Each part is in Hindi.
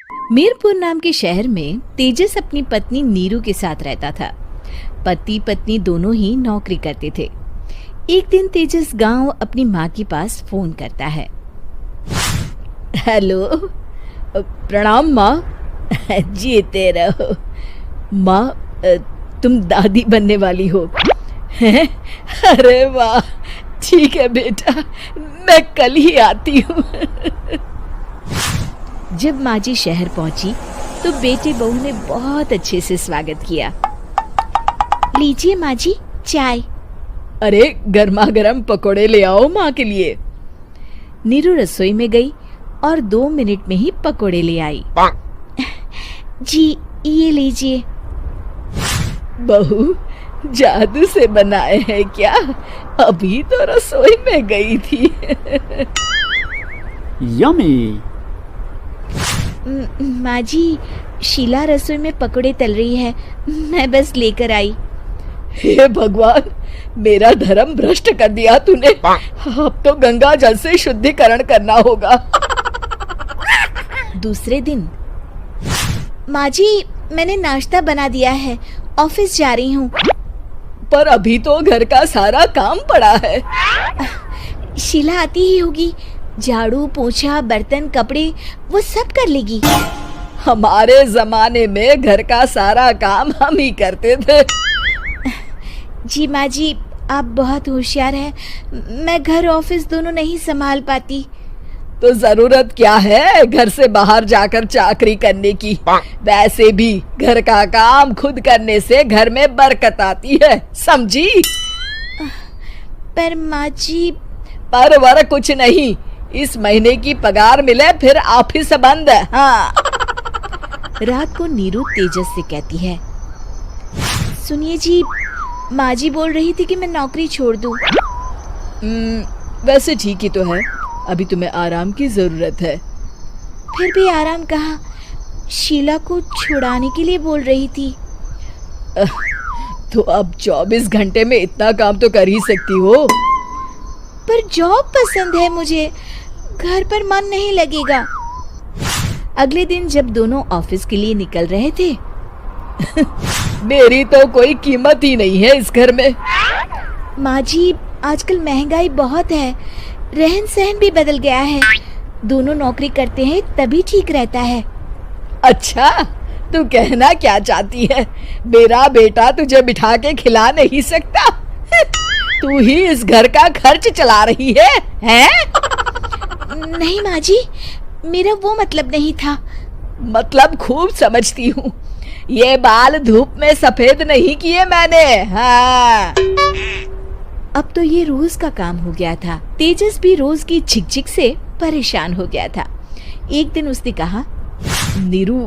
मीरपुर नाम के शहर में तेजस अपनी पत्नी नीरू के साथ रहता था। पति पत्नी दोनों ही नौकरी करते थे। एक दिन तेजस गांव अपनी माँ के पास फोन करता है। हेलो, प्रणाम माँ। जीते रहो माँ, तुम दादी बनने वाली हो। अरे वाह, ठीक है बेटा, मैं कल ही आती हूँ। जब माँ जी शहर पहुंची तो बेटे बहू ने बहुत अच्छे से स्वागत किया। लीजिए माँ जी, चाय। अरे गर्मा गर्म पकोड़े ले आओ माँ के लिए। नीरू रसोई में गई और 2 मिनट में ही पकोड़े ले आई। जी ये लीजिए। बहू जादू से बनाए हैं क्या? अभी तो रसोई में गई थी। यम्मी। माँ जी, शीला रसोई में पकोड़े तल रही है, मैं बस लेकर आई। हे भगवान, मेरा धर्म भ्रष्ट कर दिया तूने। अब तो गंगा जल से शुद्धिकरण करना होगा। दूसरे दिन, माँ जी मैंने नाश्ता बना दिया है, ऑफिस जा रही हूँ। पर अभी तो घर का सारा काम पड़ा है। शीला आती ही होगी, झाड़ू पोछा बर्तन कपड़े वो सब कर लेगी। हमारे जमाने में घर का सारा काम हम ही करते थे। जी माँ जी, आप बहुत होशियार हैं, मैं घर ऑफिस दोनों नहीं संभाल पाती। तो जरूरत क्या है घर से बाहर जाकर चाकरी करने की? वैसे भी घर का काम खुद करने से घर में बरकत आती है, समझी? पर माँ जी। पर वर कुछ नहीं, इस महीने की पगार मिले फिर ऑफिस बंद। हाँ। रात को नीरू तेजस से कहती है, सुनिए जी, माँ जी बोल रही थी कि मैं नौकरी छोड़ दूं। वैसे ठीक ही तो है, अभी तुम्हें आराम की जरूरत है। फिर भी आराम कहाँ, शीला को छुड़ाने के लिए बोल रही थी। तो अब 24 घंटे में इतना काम तो कर ही सकती हो। पर जॉब पसंद है मुझे, घर पर मन नहीं लगेगा। अगले दिन जब दोनों ऑफिस के लिए निकल रहे थे, मेरी तो कोई कीमत ही नहीं है इस घर में। माँ जी, आजकल महंगाई बहुत है, रहन सहन भी बदल गया है, दोनों नौकरी करते हैं तभी ठीक रहता है। अच्छा, तू कहना क्या चाहती है? मेरा बेटा तुझे बिठा के खिला नहीं सकता? तू ही इस घर का खर्च चला रही है, हैं? नहीं माँ जी, मेरा वो मतलब नहीं था। मतलब खूब समझती हूँ, ये बाल धूप में सफेद नहीं किए मैंने। हाँ। अब तो ये रोज का काम हो गया था। तेजस भी रोज की झिकझिक से परेशान हो गया था। एक दिन उसने कहा, नीरू,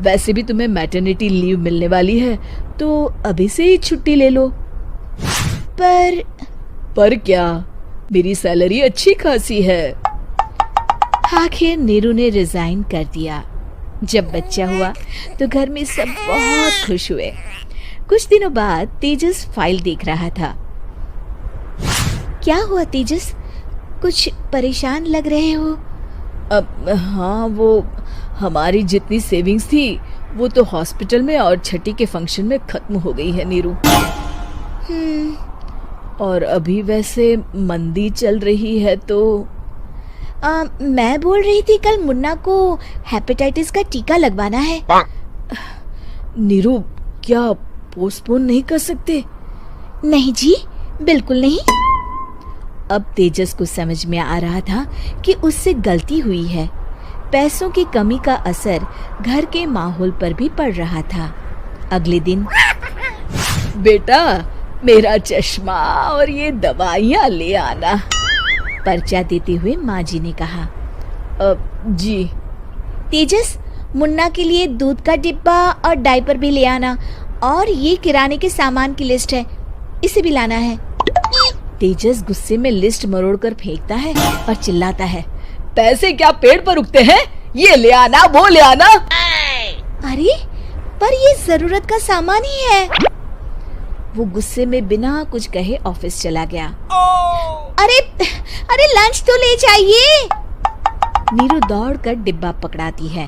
वैसे भी तुम्हें मैटरनिटी लीव मिलने वाली है, तो अभी से ही छुट्टी ले लो। पर क्या, मेरी सैलरी अच्छी खासी है। आखिर नीरू ने रिजाइन कर दिया। जब बच्चा हुआ तो घर में सब बहुत खुश हुए। कुछ दिनों बाद तेजस फाइल देख रहा था। क्या हुआ तेजस, कुछ परेशान लग रहे हो? हाँ, वो हमारी जितनी सेविंग्स थी वो तो हॉस्पिटल में और छठी के फंक्शन में खत्म हो गई है नीरू। और अभी वैसे मंदी चल रही है तो मैं बोल रही थी कल मुन्ना को हेपेटाइटिस का टीका लगवाना है। नीरू, क्या पोस्टपोन नहीं कर सकते? नहीं जी, बिल्कुल नहीं। अब तेजस को समझ में आ रहा था कि उससे गलती हुई है। पैसों की कमी का असर घर के माहौल पर भी पड़ रहा था। अगले दिन, बेटा मेरा चश्मा और ये दवाइयाँ ले आना, पर्चा देते हुए माँ जी ने कहा। जी। तेजस, मुन्ना के लिए दूध का डिब्बा और डायपर भी ले आना, और ये किराने के सामान की लिस्ट है, इसे भी लाना है। तेजस गुस्से में लिस्ट मरोड़कर फेंकता है और चिल्लाता है, पैसे क्या पेड़ पर उगते हैं? ये ले आना, वो ले आना। अरे पर ये जरूरत का सामान ही है। वो गुस्से में बिना कुछ कहे ऑफिस चला गया। अरे लंच तो ले जाइए। नीरू दौड़कर डिब्बा पकड़ाती है।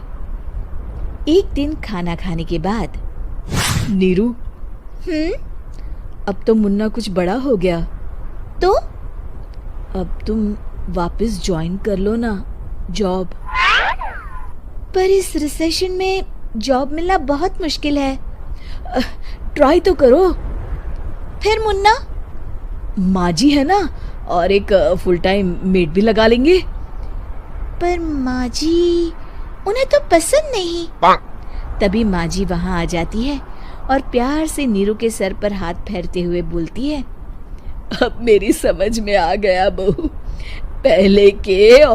एक दिन खाना खाने के बाद, नीरू, अब तो मुन्ना कुछ बड़ा हो गया, तो अब तुम वापस ज्वाइन कर लो ना जॉब। पर इस रिसेशन में जॉब मिलना बहुत मुश्किल है। ट्राई तो करो। फिर मुन्ना? माँ जी है ना, और एक फुल टाइम मेड भी लगा लेंगे। पर माँ जी, उन्हें तो पसंद नहीं। तभी माँ जी वहाँ आ जाती है और प्यार से नीरू के सर पर हाथ फेरते हुए बोलती है, अब मेरी समझ में आ गया बहू, पहले के